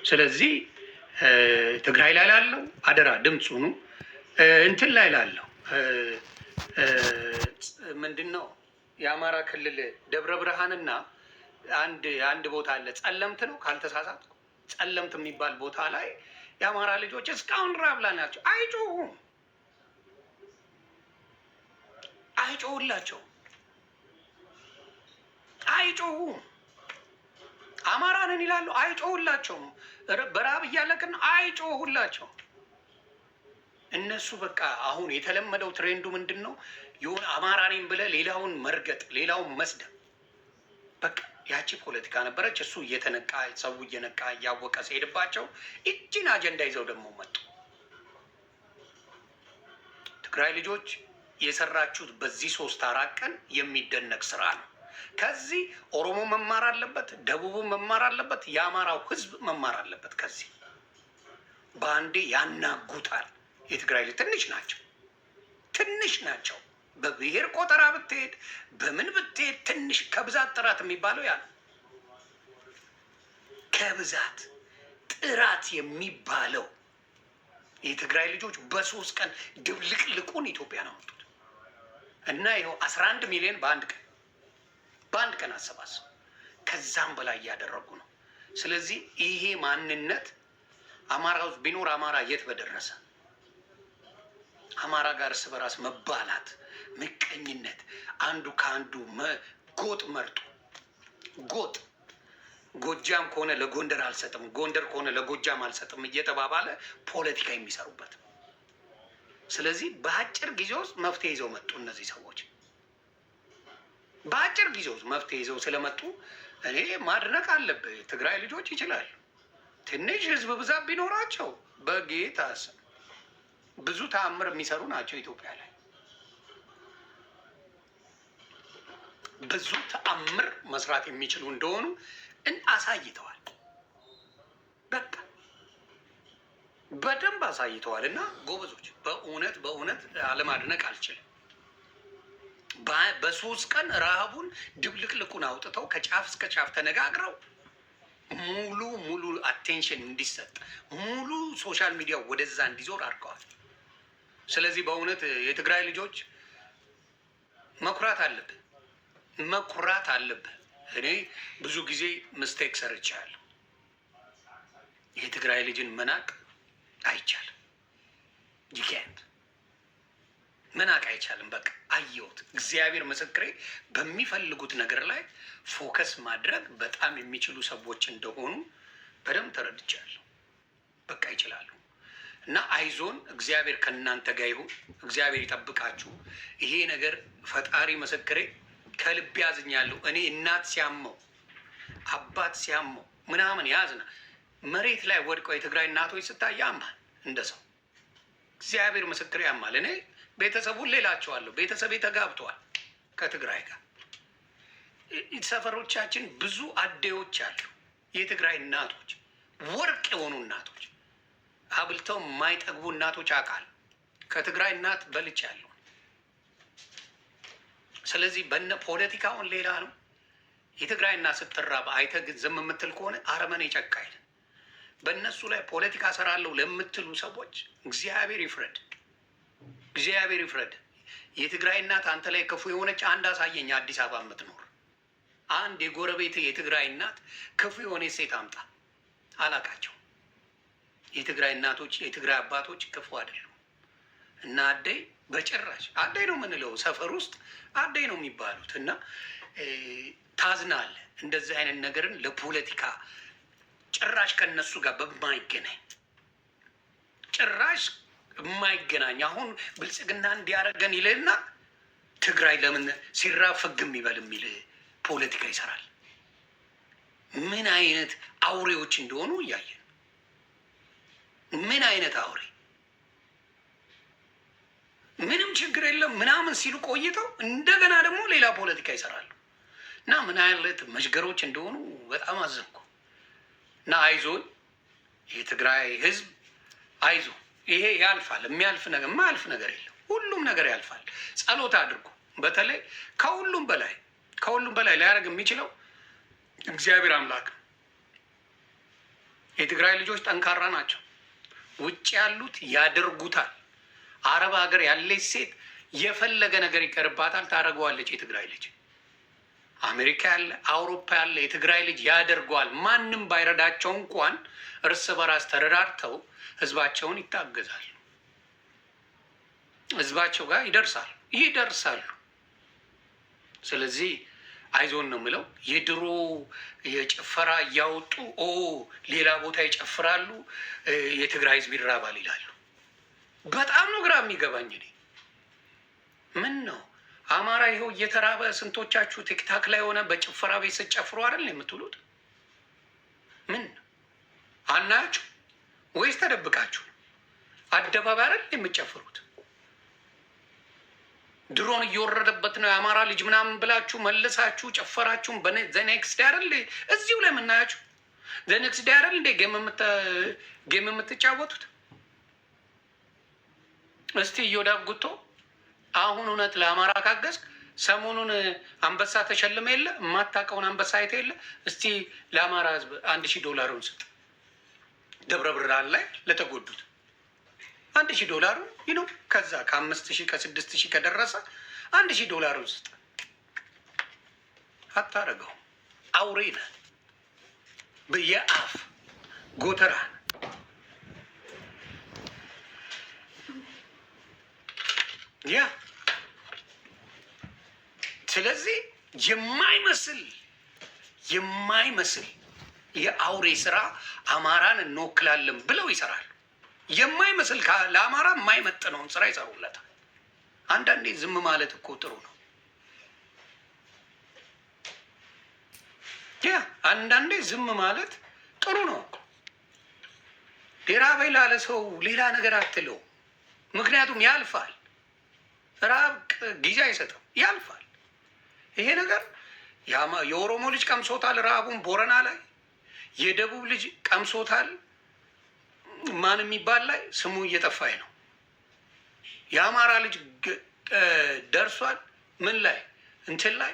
ስለዚህ ትግራይ ላይ ላለው አደራ ድምፁ ነው። እንትን ላይ ላለው ምንድን ነው የአማራ ክልል ደብረ ብርሃንና አንድ ቦታ አለ፣ ጸለምት ነው ካልተሳሳትኩ፣ ጸለምት የሚባል ቦታ ላይ የአማራ ልጆች እስካሁን ራብ ላይ ናቸው። አይጮሁም፣ አይጮሁላቸው፣ አይጮሁም። አማራ ነን ይላሉ፣ አይጮሁላቸውም። በራብ እያለቅን አይጮሁላቸው። እነሱ በቃ አሁን የተለመደው ትሬንዱ ምንድን ነው? የሆነ አማራ ነኝ ብለህ ሌላውን መርገጥ፣ ሌላውን መስደብ። በቃ ያቺ ፖለቲካ ነበረች። እሱ እየተነቃ ሰው እየነቃ እያወቀ ሲሄድባቸው እጅን አጀንዳ ይዘው ደግሞ መጡ። ትግራይ ልጆች የሰራችሁት በዚህ 3-4 ቀን የሚደነቅ ስራ ነው። ከዚህ ኦሮሞ መማር አለበት፣ ደቡቡ መማር አለበት፣ የአማራው ህዝብ መማር አለበት። ከዚህ በአንዴ ያናጉታል። የትግራይ ልጅ ትንሽ ናቸው፣ ትንሽ ናቸው። በብሔር ቆጠራ ብትሄድ በምን ብትሄድ ትንሽ ከብዛት ጥራት የሚባለው ያ ነው። ከብዛት ጥራት የሚባለው የትግራይ ልጆች በ3 ቀን ድብልቅልቁን ኢትዮጵያ ነው መጡት እና ይኸው 11 ሚሊዮን በአንድ ቀን አሰባሰቡ። ከዛም በላይ እያደረጉ ነው። ስለዚህ ይሄ ማንነት አማራ ውስጥ ቢኖር አማራ የት በደረሰ። አማራ ጋር እርስ በራስ መባላት፣ ምቀኝነት፣ አንዱ ከአንዱ ጎጥ መርጦ ጎጥ ጎጃም ከሆነ ለጎንደር አልሰጥም፣ ጎንደር ከሆነ ለጎጃም አልሰጥም እየተባባለ ፖለቲካ የሚሰሩበት። ስለዚህ በአጭር ጊዜ ውስጥ መፍትሄ ይዘው መጡ። እነዚህ ሰዎች በአጭር ጊዜ ውስጥ መፍትሄ ይዘው ስለመጡ እኔ ማድነቅ አለብህ። ትግራይ ልጆች ይችላሉ። ትንሽ ህዝብ ብዛት ቢኖራቸው በጌታ ስም ብዙ ተአምር የሚሰሩ ናቸው። ኢትዮጵያ ላይ ብዙ ተአምር መስራት የሚችሉ እንደሆኑ አሳይተዋል። በቃ በደንብ አሳይተዋል። እና ጎበዞች፣ በእውነት አለማድነቅ አልችልም። በ3 ቀን ረሃቡን ድብልቅልቁን አውጥተው ከጫፍ እስከ ጫፍ ተነጋግረው ሙሉ አቴንሽን እንዲሰጥ ሙሉ ሶሻል ሚዲያ ወደዛ እንዲዞር አድርገዋል። ስለዚህ በእውነት የትግራይ ልጆች መኩራት አለብህ። እኔ ብዙ ጊዜ ምስቴክ ሰርቻለሁ። የትግራይ ልጅን መናቅ አይቻልም። ይኬንድ መናቅ አይቻልም። በቃ አየሁት። እግዚአብሔር ምስክሬ፣ በሚፈልጉት ነገር ላይ ፎከስ ማድረግ በጣም የሚችሉ ሰዎች እንደሆኑ በደንብ ተረድቻለሁ። በቃ ይችላሉ። እና አይዞን፣ እግዚአብሔር ከእናንተ ጋር ይሁን። እግዚአብሔር ይጠብቃችሁ። ይሄ ነገር ፈጣሪ ምስክሬ ከልብ ያዝኛለሁ። እኔ እናት ሲያመው አባት ሲያመው ምናምን ያዝና መሬት ላይ ወድቀው የትግራይ እናቶች ስታይ ያማል። እንደ ሰው እግዚአብሔር ምስክሬ ያማል። እኔ ቤተሰቡን ሌላቸዋለሁ። ቤተሰቤ ተጋብተዋል ከትግራይ ጋር። ሰፈሮቻችን ብዙ አዴዎች አሉ። የትግራይ እናቶች ወርቅ የሆኑ እናቶች፣ አብልተው የማይጠግቡ እናቶች አውቃለሁ። ከትግራይ እናት በልቻለሁ። ስለዚህ በነ ፖለቲካውን ሌላ ነው። የትግራይ እናት ስትራብ አይተህ ግን ዝም የምትል ከሆነ አረመኔ ጨካኝ። በእነሱ ላይ ፖለቲካ ሰራለሁ ለምትሉ ሰዎች እግዚአብሔር ይፍረድ፣ እግዚአብሔር ይፍረድ። የትግራይ እናት አንተ ላይ ክፉ የሆነች አንድ አሳየኝ። አዲስ አበባ የምትኖር አንድ የጎረቤት የትግራይ እናት ክፉ የሆነ ሴት አምጣ። አላቃቸው። የትግራይ እናቶች የትግራይ አባቶች ክፉ አይደሉም። እና አደይ በጭራሽ አደይ ነው የምንለው። ሰፈር ውስጥ አደይ ነው የሚባሉት። እና ታዝናለህ እንደዚህ አይነት ነገርን ለፖለቲካ ጭራሽ ከነሱ ጋር በማይገናኝ ጭራሽ የማይገናኝ አሁን ብልጽግና እንዲያደርገን ይልና ትግራይ ለምን ሲራፈግም ይበል የሚል ፖለቲካ ይሰራል። ምን አይነት አውሬዎች እንደሆኑ እያየን፣ ምን አይነት አውሬ ምንም ችግር የለም ምናምን ሲሉ ቆይተው እንደገና ደግሞ ሌላ ፖለቲካ ይሰራሉ። እና ምን አይነት መሽገሮች እንደሆኑ በጣም አዘንኩ። እና አይዞን የትግራይ ህዝብ አይዞ፣ ይሄ ያልፋል። የማያልፍ ነገር የለም። ሁሉም ነገር ያልፋል። ጸሎት አድርጉ። በተለይ ከሁሉም በላይ ሊያደርግ የሚችለው እግዚአብሔር አምላክ። የትግራይ ልጆች ጠንካራ ናቸው። ውጭ ያሉት ያደርጉታል። አረብ ሀገር ያለች ሴት የፈለገ ነገር ይቀርባታል፣ ታደርገዋለች። የትግራይ ልጅ አሜሪካ ያለ አውሮፓ ያለ የትግራይ ልጅ ያደርገዋል። ማንም ባይረዳቸው እንኳን እርስ በራስ ተረዳድተው ህዝባቸውን ይታገዛሉ። ህዝባቸው ጋር ይደርሳሉ። ስለዚህ አይዞን ነው የምለው። የድሮ የጭፈራ እያወጡ ሌላ ቦታ ይጨፍራሉ፣ የትግራይ ህዝብ ይራባል ይላሉ። በጣም ነው ግራ የሚገባኝ እኔ። ምን ነው አማራ ይኸው እየተራበ ስንቶቻችሁ ቲክታክ ላይ ሆነ በጭፈራ ቤት ስትጨፍሩ አይደል የምትውሉት? ምን አናያችሁ ወይስ ተደብቃችሁ? አደባባይ አይደል የምትጨፍሩት? ድሮን እየወረደበት ነው የአማራ ልጅ ምናምን ብላችሁ መልሳችሁ ጨፈራችሁም። ዘኔክስት አይደል እዚሁ ላይ የምናያችሁ? ዘኔክስት አይደል እንደ ጌም የምትጫወቱት? እስቲ እዮዳብ ጉቶ አሁን እውነት ለአማራ ካገዝክ፣ ሰሞኑን አንበሳ ተሸልመ የለ የማታውቀውን አንበሳ አይተ የለ? እስቲ ለአማራ ህዝብ $1000 ስጥ። ደብረ ብርሃን ላይ ለተጎዱት $1000 ይኖ ከዛ ከ5000 ከ6000 ከደረሰ $1000 ስጥ። አታረገው። አውሬ ነህ በየአፍ ጎተራ። ያ ስለዚህ የማይመስል የአውሬ ስራ አማራን እንወክላለን ብለው ይሰራሉ። የማይመስል ለአማራ የማይመጥነውን ስራ ይሰሩለታል። አንዳንዴ ዝም ማለት እኮ ጥሩ ነው። አንዳንዴ ዝም ማለት ጥሩ ነው እኮ። ራበኝ ላለ ሰው ሌላ ነገር አትለው፣ ምክንያቱም ያልፋል። ራብ ጊዜ አይሰጥም፣ ያልፋል። ይሄ ነገር የኦሮሞ ልጅ ቀምሶታል ረሃቡን ቦረና ላይ፣ የደቡብ ልጅ ቀምሶታል ማን የሚባል ላይ ስሙ እየጠፋኝ ነው። የአማራ ልጅ ደርሷል ምን ላይ እንትን ላይ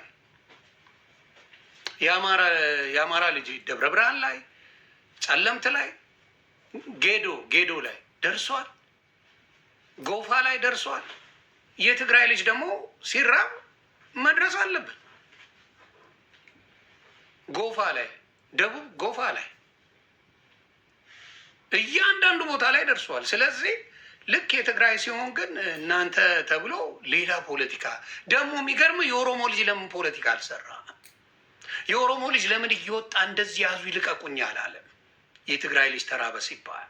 የአማራ ልጅ ደብረ ብርሃን ላይ፣ ጸለምት ላይ፣ ጌዶ ላይ ደርሷል። ጎፋ ላይ ደርሷል። የትግራይ ልጅ ደግሞ ሲራብ መድረስ አለብን። ጎፋ ላይ፣ ደቡብ ጎፋ ላይ፣ እያንዳንዱ ቦታ ላይ ደርሷል። ስለዚህ ልክ የትግራይ ሲሆን ግን እናንተ ተብሎ ሌላ ፖለቲካ ደግሞ የሚገርም የኦሮሞ ልጅ ለምን ፖለቲካ አልሰራ? የኦሮሞ ልጅ ለምን እየወጣ እንደዚህ ያዙ ይልቀቁኝ አላለም? የትግራይ ልጅ ተራበ ሲባል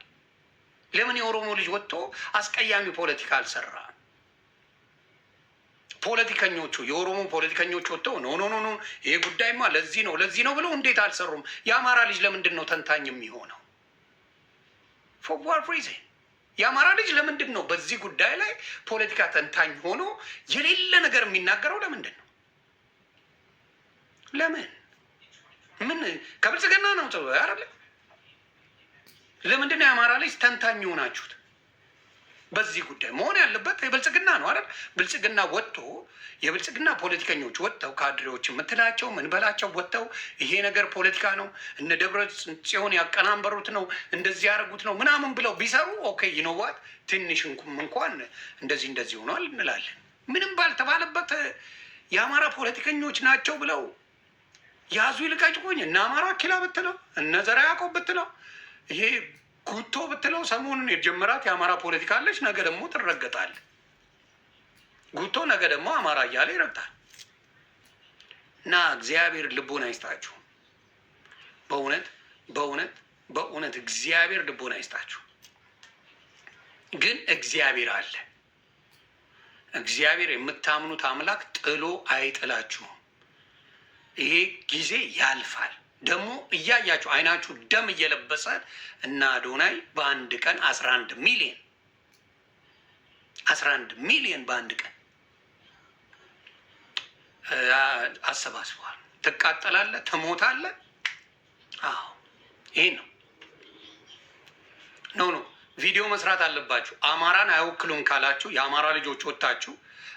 ለምን የኦሮሞ ልጅ ወጥቶ አስቀያሚ ፖለቲካ አልሰራ? ፖለቲከኞቹ የኦሮሞ ፖለቲከኞች ወጥተው ኖ ይሄ ጉዳይማ ለዚህ ነው ብለው እንዴት አልሰሩም? የአማራ ልጅ ለምንድን ነው ተንታኝ የሚሆነው? ፎር ሪዝን የአማራ ልጅ ለምንድን ነው በዚህ ጉዳይ ላይ ፖለቲካ ተንታኝ ሆኖ የሌለ ነገር የሚናገረው? ለምንድን ነው? ለምን ምን ከብልጽግና ነው ጥሩ አይደለ? ለምንድን ነው የአማራ ልጅ ተንታኝ ሆናችሁት? በዚህ ጉዳይ መሆን ያለበት የብልጽግና ነው አይደል? ብልጽግና ወጥቶ የብልጽግና ፖለቲከኞች ወጥተው ካድሬዎች የምትላቸው ምን በላቸው ወጥተው ይሄ ነገር ፖለቲካ ነው፣ እነ ደብረ ጽዮን ያቀናንበሩት ነው፣ እንደዚህ ያደረጉት ነው ምናምን ብለው ቢሰሩ ኦኬ ይኖዋት ትንሽ እንኳን እንደዚህ ሆኗል እንላለን። ምንም ባልተባለበት የአማራ ፖለቲከኞች ናቸው ብለው ያዙ ይልቀቁኝ። እነ አማራ ኪላ ብትለው እነ ዘራ ያዕቆብ ብትለው ይሄ ጉቶ ብትለው ሰሞኑን የጀመራት የአማራ ፖለቲካ አለች። ነገ ደግሞ ትረገጣል። ጉቶ ነገ ደግሞ አማራ እያለ ይረግጣል። እና እግዚአብሔር ልቦና ይስጣችሁ። በእውነት እግዚአብሔር ልቦና ይስጣችሁ። ግን እግዚአብሔር አለ። እግዚአብሔር የምታምኑት አምላክ ጥሎ አይጥላችሁም። ይሄ ጊዜ ያልፋል። ደግሞ እያያችሁ አይናችሁ ደም እየለበሰ እና አዶናይ በአንድ ቀን 11 ሚሊዮን በአንድ ቀን አሰባስበዋል። ትቃጠላለህ፣ ትሞታለህ። አዎ ይሄ ነው። ቪዲዮ መስራት አለባችሁ። አማራን አይወክሉም ካላችሁ የአማራ ልጆች ወጥታችሁ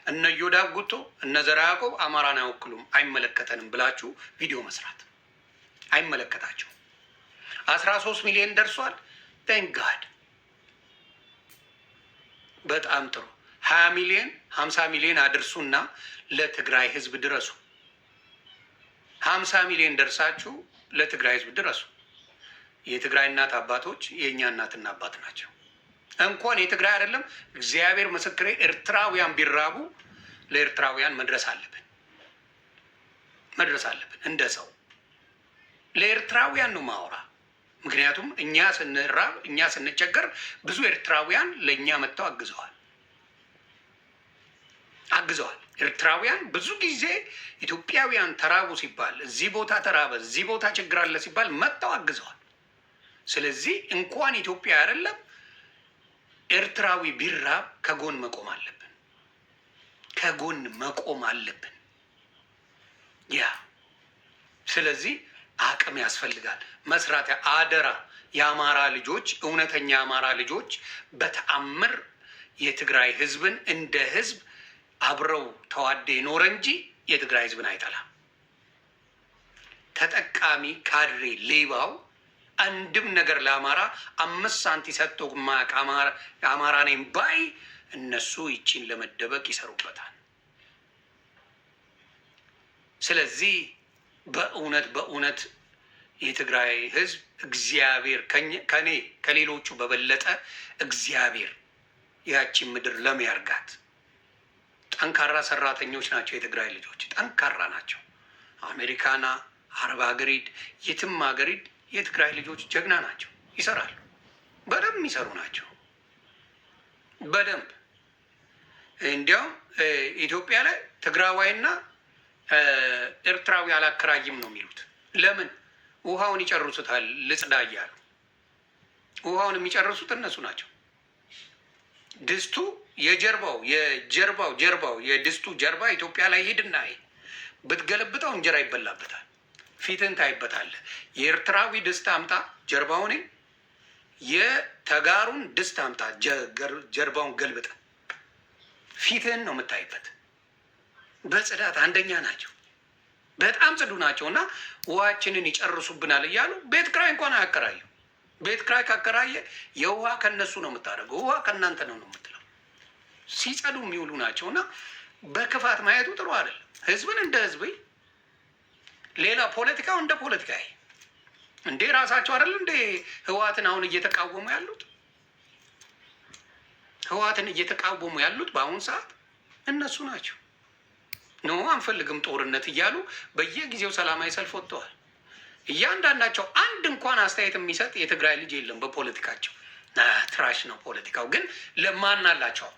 እነ ዮዳብ ጉቶ እነ ዘራ ያዕቆብ አማራን አይወክሉም አይመለከተንም ብላችሁ ቪዲዮ መስራት። አይመለከታቸው። 13 ሚሊዮን ደርሷል። ቴንክ ጋድ በጣም ጥሩ። 20 ሚሊዮን 50 ሚሊዮን አድርሱና ለትግራይ ህዝብ ድረሱ። 50 ሚሊዮን ደርሳችሁ ለትግራይ ህዝብ ድረሱ። የትግራይ እናት አባቶች የእኛ እናትና አባት ናቸው። እንኳን የትግራይ አይደለም እግዚአብሔር ምስክሬ፣ ኤርትራውያን ቢራቡ ለኤርትራውያን መድረስ አለብን፣ መድረስ አለብን። እንደ ሰው ለኤርትራውያን ነው ማወራ። ምክንያቱም እኛ ስንራብ፣ እኛ ስንቸገር ብዙ ኤርትራውያን ለእኛ መጥተው አግዘዋል። ኤርትራውያን ብዙ ጊዜ ኢትዮጵያውያን ተራቡ ሲባል፣ እዚህ ቦታ ተራበ፣ እዚህ ቦታ ችግር አለ ሲባል መጥተው አግዘዋል። ስለዚህ እንኳን ኢትዮጵያ አይደለም ኤርትራዊ ቢራብ ከጎን መቆም አለብን፣ ከጎን መቆም አለብን። ያ ስለዚህ አቅም ያስፈልጋል፣ መስራት አደራ። የአማራ ልጆች፣ እውነተኛ የአማራ ልጆች በተአምር የትግራይ ህዝብን እንደ ህዝብ አብረው ተዋደ ኖረ እንጂ የትግራይ ህዝብን አይጠላም። ተጠቃሚ ካድሬ ሌባው አንድም ነገር ለአማራ 5 ሳንቲ ሰጥቶ ማቅ አማራ ነኝ ባይ እነሱ ይቺን ለመደበቅ ይሰሩበታል። ስለዚህ በእውነት የትግራይ ህዝብ እግዚአብሔር ከኔ ከሌሎቹ በበለጠ እግዚአብሔር ያቺን ምድር ለም ያርጋት። ጠንካራ ሰራተኞች ናቸው የትግራይ ልጆች፣ ጠንካራ ናቸው። አሜሪካና፣ አረብ ሀገር ሂድ፣ የትም ሀገር ሂድ፣ የትግራይ ልጆች ጀግና ናቸው። ይሰራሉ፣ በደንብ የሚሰሩ ናቸው። በደንብ እንዲያውም ኢትዮጵያ ላይ ትግራዋይና ኤርትራዊ አላከራይም ነው የሚሉት። ለምን? ውሃውን ይጨርሱታል። ልጽዳ እያሉ ውሃውን የሚጨርሱት እነሱ ናቸው። ድስቱ የጀርባው የድስቱ ጀርባ ኢትዮጵያ ላይ ሂድና ብትገለብጠው እንጀራ ይበላበታል። ፊትን ታይበታለህ። የኤርትራዊ ድስት አምጣ ጀርባውን፣ የተጋሩን ድስት አምጣ ጀርባውን ገልብጠ ፊትህን ነው የምታይበት። በጽዳት አንደኛ ናቸው። በጣም ጽዱ ናቸው። እና ውሃችንን ይጨርሱብናል እያሉ ቤት ክራይ እንኳን አያከራዩ። ቤት ክራይ ካከራየ የውሃ ከነሱ ነው የምታደርገው፣ ውሃ ከእናንተ ነው የምትለው። ሲጸዱ የሚውሉ ናቸው። እና በክፋት ማየቱ ጥሩ አይደለም። ህዝብን እንደ ህዝብ፣ ሌላ ፖለቲካው እንደ ፖለቲካ እንዴ ራሳቸው አይደል እንዴ ህወሓትን አሁን እየተቃወሙ ያሉት? ህወሓትን እየተቃወሙ ያሉት በአሁኑ ሰዓት እነሱ ናቸው። ኖ አንፈልግም ጦርነት እያሉ በየጊዜው ሰላማዊ ሰልፍ ወጥተዋል። እያንዳንዳቸው አንድ እንኳን አስተያየት የሚሰጥ የትግራይ ልጅ የለም በፖለቲካቸው። ትራሽ ነው ፖለቲካው። ግን ለማን አላቸው?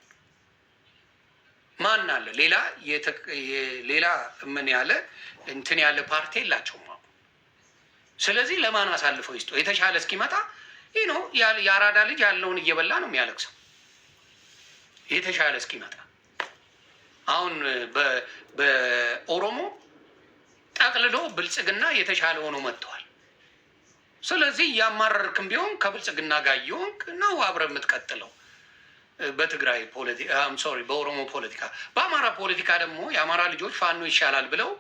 ማን አለ? ሌላ ምን ያለ እንትን ያለ ፓርቲ የላቸውም። ስለዚህ ለማን አሳልፈው ይስጡ? የተሻለ እስኪመጣ ይህ ነው። የአራዳ ልጅ ያለውን እየበላ ነው የሚያለቅሰው። የተሻለ እስኪመጣ አሁን በኦሮሞ ጠቅልሎ ብልጽግና የተሻለ ሆኖ መጥተዋል። ስለዚህ እያማረርክም ቢሆን ከብልጽግና ጋር እየሆንክ ነው አብረህ የምትቀጥለው። በትግራይ ፖለቲካ በኦሮሞ ፖለቲካ፣ በአማራ ፖለቲካ ደግሞ የአማራ ልጆች ፋኖ ይሻላል ብለው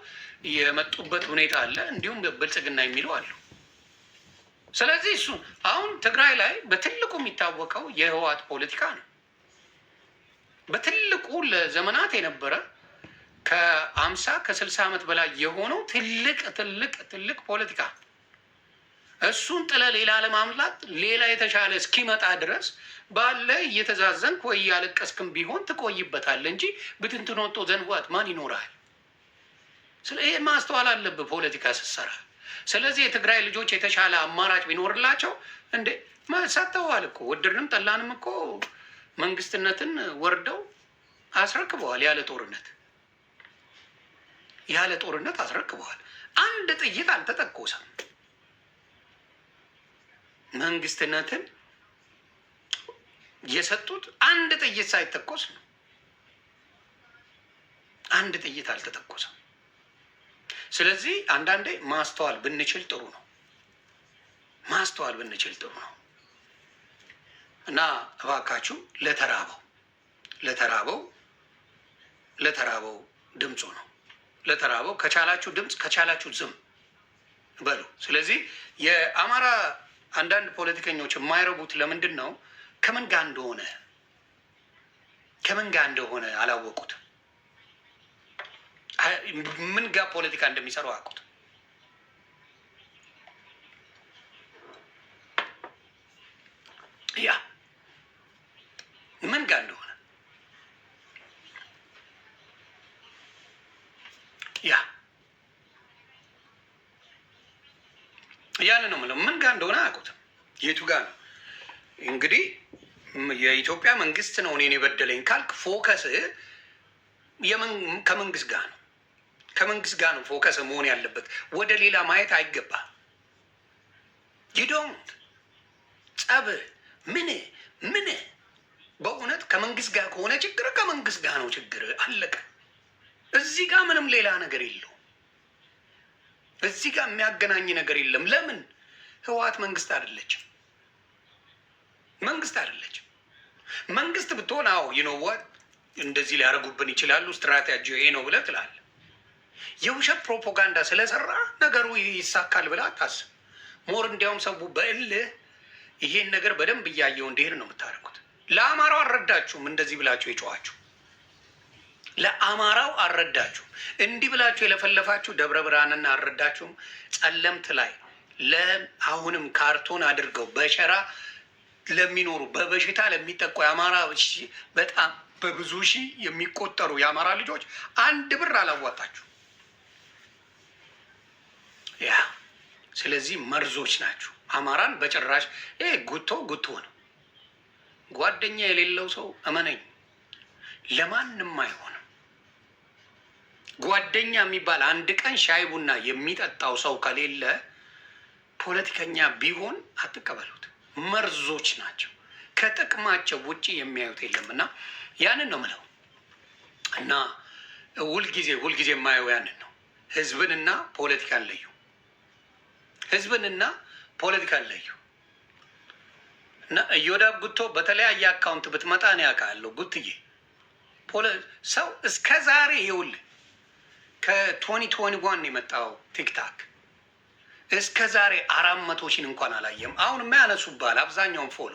የመጡበት ሁኔታ አለ። እንዲሁም ብልጽግና የሚለው አሉ። ስለዚህ እሱ አሁን ትግራይ ላይ በትልቁ የሚታወቀው የህወሓት ፖለቲካ ነው። በትልቁ ለዘመናት የነበረ ከ50 ዓመት በላይ የሆነው ትልቅ ፖለቲካ። እሱን ጥለ ሌላ ለማምላት ሌላ የተሻለ እስኪመጣ ድረስ ባለ እየተዛዘንክ ወይ እያለቀስክም ቢሆን ትቆይበታለህ እንጂ ብትንትን ወጥቶ ዘንዋት ማን ይኖራል? ይሄ ማስተዋል አለብህ ፖለቲካ ስትሰራ። ስለዚህ የትግራይ ልጆች የተሻለ አማራጭ ቢኖርላቸው እንዴ ሰጥተዋል እኮ ወደድንም ጠላንም እኮ መንግስትነትን ወርደው አስረክበዋል። ያለ ጦርነት አስረክበዋል። አንድ ጥይት አልተተኮሰም። መንግስትነትን የሰጡት አንድ ጥይት ሳይተኮስ ነው። አንድ ጥይት አልተተኮሰም። ስለዚህ አንዳንዴ ማስተዋል ብንችል ጥሩ ነው። እና እባካችሁ ለተራበው ድምፁ ነው። ለተራበው ከቻላችሁ ድምፅ፣ ከቻላችሁ ዝም። በሉ። ስለዚህ የአማራ አንዳንድ ፖለቲከኞች የማይረቡት ለምንድን ነው? ከምን ጋር እንደሆነ አላወቁትም። ምን ጋር ፖለቲካ እንደሚሰሩ አያውቁትም። ያ ምን ጋር እንደሆነ ያን ነው የምለው። ምን ጋር እንደሆነ አያውቁትም። የቱ ጋር ነው እንግዲህ የኢትዮጵያ መንግስት ነው እኔን የበደለኝ ካልክ ፎከስ ከመንግስት ጋር ነው። ከመንግስት ጋር ነው ፎከስ መሆን ያለበት። ወደ ሌላ ማየት አይገባም። ይዶንት ጸብ ምን በእውነት ከመንግስት ጋር ከሆነ ችግር ከመንግስት ጋር ነው ችግር፣ አለቀ። እዚህ ጋር ምንም ሌላ ነገር የለው። እዚህ ጋር የሚያገናኝ ነገር የለም። ለምን? ህወሓት መንግስት አይደለችም። መንግስት ብትሆን አዎ ይኖዋት እንደዚህ ሊያደርጉብን ይችላሉ፣ ስትራቴጂ ይሄ ነው ብለህ ትላለህ። የውሸት ፕሮፓጋንዳ ስለሰራ ነገሩ ይሳካል ብለህ አታስብ። ሞር እንዲያውም ሰው በእልህ ይሄን ነገር በደንብ እያየው እንዲሄድ ነው የምታደርጉት። ለአማራው አልረዳችሁም። እንደዚህ ብላችሁ የጨዋችሁ ለአማራው አልረዳችሁም። እንዲህ ብላችሁ የለፈለፋችሁ ደብረ ብርሃንና አልረዳችሁም። ጸለምት ላይ አሁንም ካርቶን አድርገው በሸራ ለሚኖሩ በበሽታ ለሚጠቁ የአማራ በጣም በብዙ ሺህ የሚቆጠሩ የአማራ ልጆች አንድ ብር አላዋጣችሁ። ያ ስለዚህ መርዞች ናችሁ። አማራን በጭራሽ ጉቶ ነው። ጓደኛ የሌለው ሰው እመነኝ ለማንም አይሆንም። ጓደኛ የሚባል አንድ ቀን ሻይ ቡና የሚጠጣው ሰው ከሌለ ፖለቲከኛ ቢሆን አትቀበሉት። መርዞች ናቸው። ከጥቅማቸው ውጭ የሚያዩት የለም። እና ያንን ነው ምለው እና ሁልጊዜ የማየው ያንን ነው። ህዝብንና ፖለቲካን ለዩ። እና እዮዳብ ጉቶ በተለያየ አካውንት ብትመጣ ነው ያውቃለሁ። ጉትዬ ሰው እስከ ዛሬ ይኸውልህ ከ2021 የመጣው ቲክታክ እስከ ዛሬ 400,000 እንኳን አላየም። አሁን የሚያነሱባል አብዛኛውን ፎሎ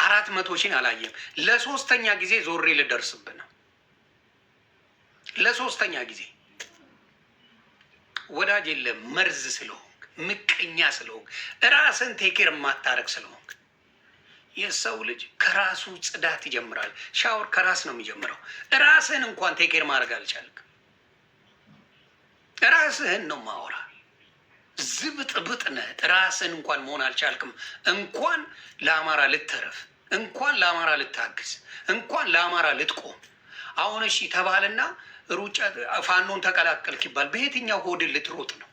400,000 አላየም። ለሶስተኛ ጊዜ ዞሬ ልደርስብን ነው። ለሶስተኛ ጊዜ ወዳጅ የለም። መርዝ ስለሆንክ፣ ምቀኛ ስለሆንክ፣ ራስን ቴኬር የማታረግ ስለሆንክ። የሰው ልጅ ከራሱ ጽዳት ይጀምራል። ሻወር ከራስ ነው የሚጀምረው። ራስህን እንኳን ቴኬር ማድረግ አልቻልክም። ራስህን ነው ማወራ። ዝብጥብጥ ነህ። ራስህን እንኳን መሆን አልቻልክም። እንኳን ለአማራ ልትተረፍ፣ እንኳን ለአማራ ልታግዝ፣ እንኳን ለአማራ ልትቆም። አሁን እሺ ተባልና ሩጫ ፋኖን ተቀላቀልክ ይባል። በየትኛው ሆድን ልትሮጥ ነው?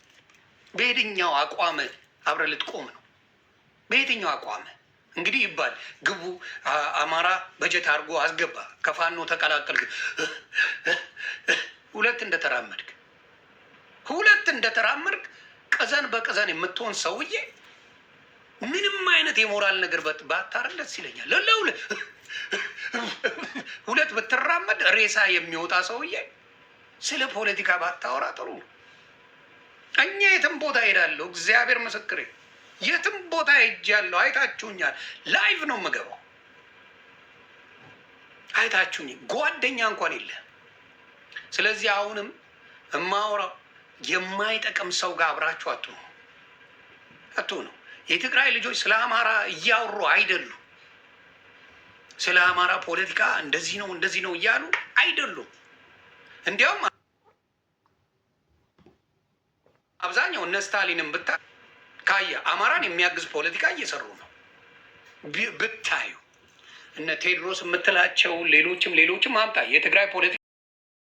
በየትኛው አቋም አብረህ ልትቆም ነው? በየትኛው አቋም እንግዲህ ይባል ግቡ አማራ በጀት አድርጎ አስገባ፣ ከፋኖ ተቀላቀልክ። ሁለት እንደተራመድክ ቀዘን በቀዘን የምትሆን ሰውዬ ምንም አይነት የሞራል ነገር ባታረግ ደስ ይለኛል። ሁለት ብትራመድ ሬሳ የሚወጣ ሰውዬ ስለ ፖለቲካ ባታወራ ጥሩ ነው። እኛ የትም ቦታ ሄዳለሁ፣ እግዚአብሔር ምስክሬ፣ የትም ቦታ ሄጃለሁ። አይታችሁኛል። ላይቭ ነው የምገባው። አይታችሁኝ። ጓደኛ እንኳን የለ። ስለዚህ አሁንም የማወራው የማይጠቅም ሰው ጋር አብራችሁ አትሁኑ። የትግራይ ልጆች ስለ አማራ እያወሩ አይደሉም። ስለ አማራ ፖለቲካ እንደዚህ ነው እያሉ አይደሉም። እንዲያውም አብዛኛው እነ ስታሊንም ካየ አማራን የሚያግዝ ፖለቲካ እየሰሩ ነው ብታዩ። እነ ቴዎድሮስ የምትላቸው ሌሎችም አምጣ የትግራይ ፖለቲካ